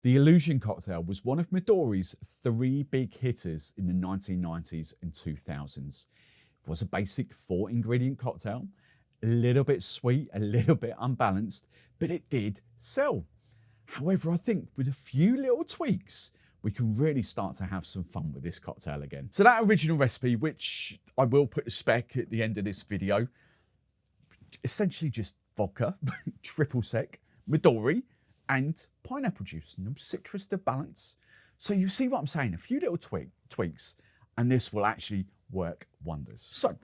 The Illusion Cocktail was one of Midori's 3 big hitters in the 1990s and 2000s. It was a basic 4-ingredient cocktail, a little bit sweet, a little bit unbalanced, but it did sell. However, I think with a few little tweaks, we can really start to have some fun with this cocktail again. So that original recipe, which I will put the spec at the end of this video, essentially just vodka, triple sec, Midori, and pineapple juice, no citrus to balance. So you see what I'm saying, a few little tweaks, and this will actually work wonders. So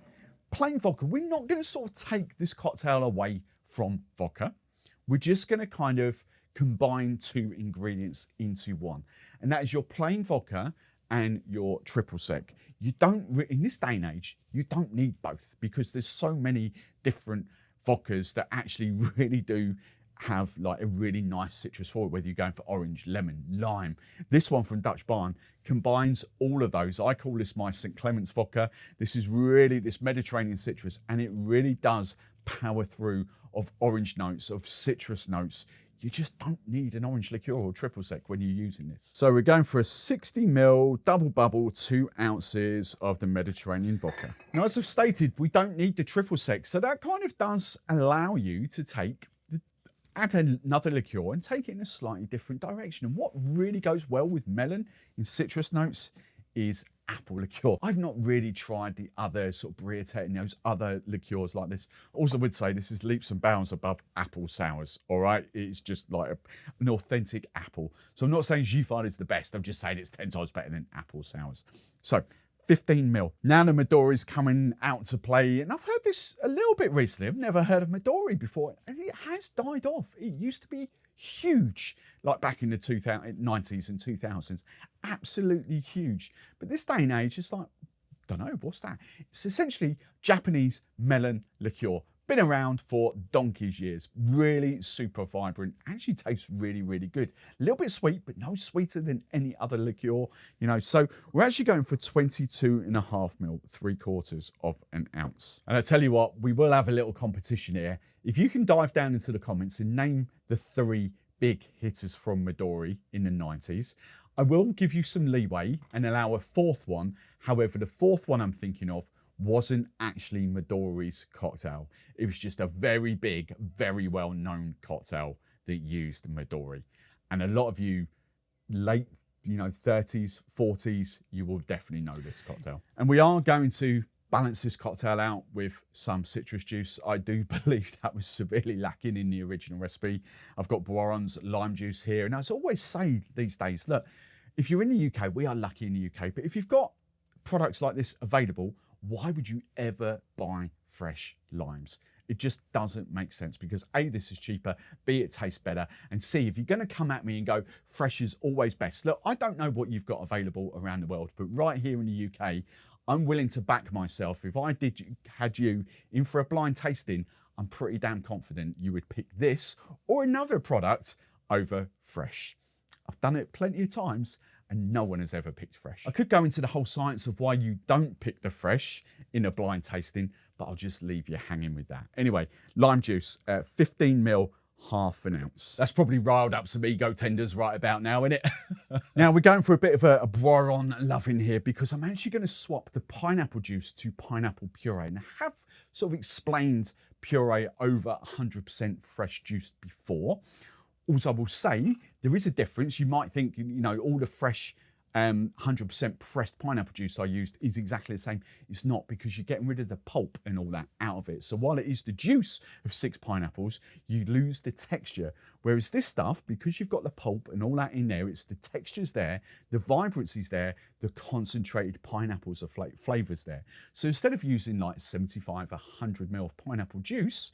plain vodka, we're not going to sort of take this cocktail away from vodka. We're just going to kind of combine 2 ingredients into one. And that is your plain vodka and your triple sec. You don't, in this day and age, you don't need both because there's so many different vodkas that actually really do have like a really nice citrus for it, whether you're going for orange, lemon, lime. This one from Dutch Barn combines all of those. I call this my St. Clement's vodka. This is really this Mediterranean citrus, and it really does power through of orange notes, of citrus notes. You just don't need an orange liqueur or triple sec when you're using this. So we're going for a 60 ml double bubble, 2 ounces of the Mediterranean vodka. Now, as I've stated, we don't need the triple sec. So that kind of does allow you to add another liqueur and take it in a slightly different direction. And what really goes well with melon in citrus notes is apple liqueur. I've not really tried the other sort of Briatet and those other liqueurs like this. Also, I would say this is leaps and bounds above apple sours, all right? It's just like an authentic apple. So I'm not saying Giffard is the best. I'm just saying it's 10 times better than apple sours. So 15 ml. Now the Midori's coming out to play, and I've heard this a little bit recently. I've never heard of Midori before, and it has died off. It used to be huge, like back in the 90s and 2000s. Absolutely huge. But this day and age, it's like, don't know, what's that? It's essentially Japanese melon liqueur. Been around for donkey's years. Really super vibrant. Actually tastes really, really good. A little bit sweet, but no sweeter than any other liqueur. You know, so we're actually going for 22.5 ml, 3/4 of an ounce. And I tell you what, we will have a little competition here. If you can dive down into the comments and name the 3 big hitters from Midori in the 90s, I will give you some leeway and allow a 4th one. However, the 4th one I'm thinking of wasn't actually Midori's cocktail. It was just a very big, very well-known cocktail that used Midori. And a lot of you late, 30s, 40s, you will definitely know this cocktail. And we are going to balance this cocktail out with some citrus juice. I do believe that was severely lacking in the original recipe. I've got Boiron's lime juice here. And as I always say these days, look, if you're in the UK, we are lucky in the UK, but if you've got products like this available, why would you ever buy fresh limes? It just doesn't make sense because A, this is cheaper, B, it tastes better, and C, if you're going to come at me and go, fresh is always best. Look, I don't know what you've got available around the world, but right here in the UK, I'm willing to back myself. If I had you in for a blind tasting, I'm pretty damn confident you would pick this or another product over fresh. I've done it plenty of times and no one has ever picked fresh. I could go into the whole science of why you don't pick the fresh in a blind tasting, but I'll just leave you hanging with that. Anyway, lime juice, 15 ml, half an ounce. That's probably riled up some ego tenders right about now, isn't it? Now we're going for a bit of a Boiron love in here because I'm actually going to swap the pineapple juice to pineapple puree. And I have sort of explained puree over 100% fresh juice before. Also, I will say there is a difference. You might think, all the fresh 100% pressed pineapple juice I used is exactly the same. It's not, because you're getting rid of the pulp and all that out of it. So while it is the juice of 6 pineapples, you lose the texture. Whereas this stuff, because you've got the pulp and all that in there, it's the texture's there, the vibrancy's there, the concentrated pineapples of flavors there. So instead of using like 75, 100 ml of pineapple juice,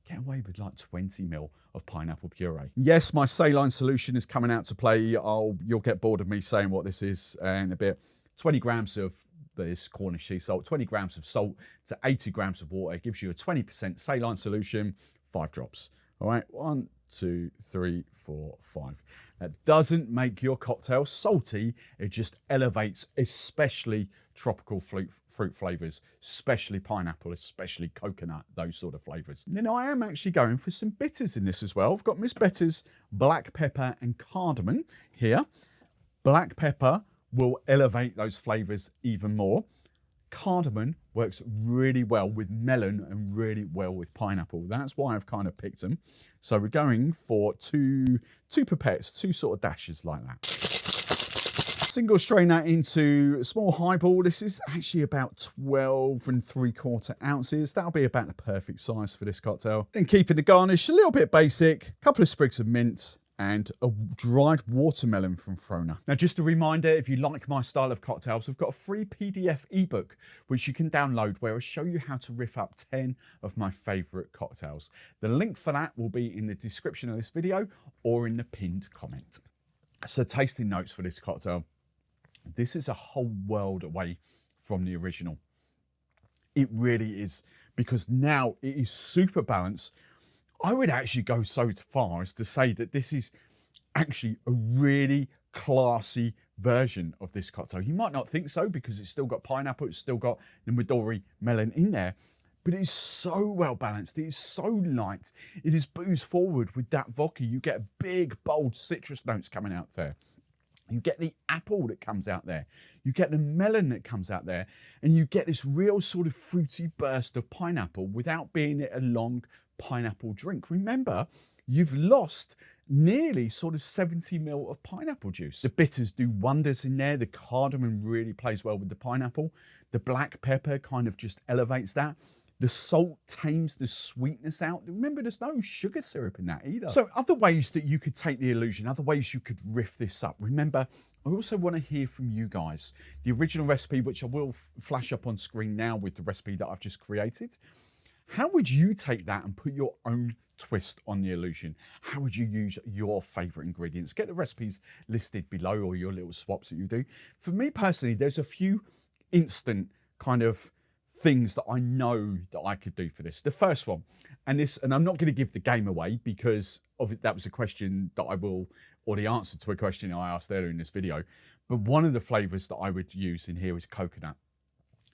get away with like 20 ml of pineapple puree. Yes, my saline solution is coming out to play. You'll get bored of me saying what this is in a bit. 20 grams of this Cornish sea salt, 20 grams of salt to 80 grams of water. It gives you a 20% saline solution, 5 drops. All right, 1, 2, 3, 4, 5. That doesn't make your cocktail salty. It just elevates, especially tropical fruit flavors, especially pineapple, especially coconut, those sort of flavors. And then I am actually going for some bitters in this as well. I've got Miss Betty's black pepper and cardamom here. Black pepper will elevate those flavors even more. Cardamom works really well with melon and really well with pineapple. That's why I've kind of picked them. So we're going for two pipettes, two sort of dashes like that. Single strain that into a small highball. This is actually about 12 3/4 ounces. That'll be about the perfect size for this cocktail. Then keeping the garnish a little bit basic, a couple of sprigs of mint, and a dried watermelon from Frona. Now, just a reminder, if you like my style of cocktails, I've got a free PDF ebook, which you can download, where I show you how to riff up 10 of my favorite cocktails. The link for that will be in the description of this video or in the pinned comment. So tasting notes for this cocktail. This is a whole world away from the original. It really is, because now it is super balanced. I would actually go so far as to say that this is actually a really classy version of this cocktail. You might not think so, because it's still got pineapple, it's still got the Midori melon in there, but it is so well balanced. It is so light. It is booze forward with that vodka. You get big, bold citrus notes coming out there. You get the apple that comes out there. You get the melon that comes out there. And you get this real sort of fruity burst of pineapple without being a long pineapple drink. Remember, you've lost nearly sort of 70 ml of pineapple juice. The bitters do wonders in there. The cardamom really plays well with the pineapple. The black pepper kind of just elevates that. The salt tames the sweetness out. Remember, there's no sugar syrup in that either. So other ways that you could take the illusion, other ways you could riff this up. Remember, I also want to hear from you guys. The original recipe, which I will flash up on screen now with the recipe that I've just created. How would you take that and put your own twist on the illusion? How would you use your favorite ingredients? Get the recipes listed below, or your little swaps that you do. For me personally, there's a few instant kind of things that I know that I could do for this. The first one, and I'm not going to give the game away, because that was a question that or the answer to a question I asked earlier in this video. But one of the flavors that I would use in here is coconut.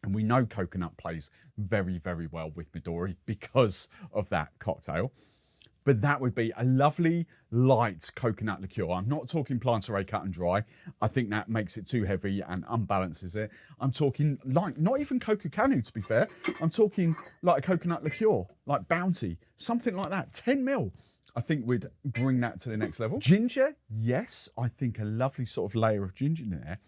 And we know coconut plays very, very well with Midori because of that cocktail. But that would be a lovely, light coconut liqueur. I'm not talking Plantaray cut and dry. I think that makes it too heavy and unbalances it. I'm talking like, not even Coca Canu, to be fair. I'm talking like a coconut liqueur, like Bounty, something like that. 10 ml, I think would bring that to the next level. Ginger, yes, I think a lovely sort of layer of ginger in there.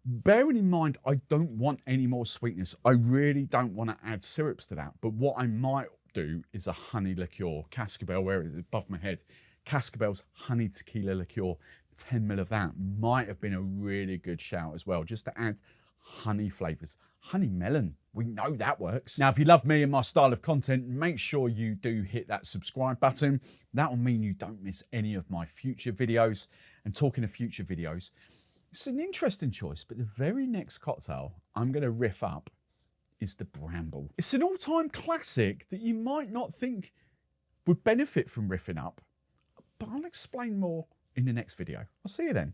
Bearing in mind, I don't want any more sweetness. I really don't want to add syrups to that. But what I might do is a honey liqueur. Cascabel, where it is above my head. Cascabel's honey tequila liqueur. 10 ml of that might have been a really good shout as well, just to add honey flavors. Honey melon, we know that works. Now, if you love me and my style of content, make sure you do hit that subscribe button. That will mean you don't miss any of my future videos. And talking of future videos, it's an interesting choice, but the very next cocktail I'm going to riff up is the Bramble. It's an all-time classic that you might not think would benefit from riffing up, but I'll explain more in the next video. I'll see you then.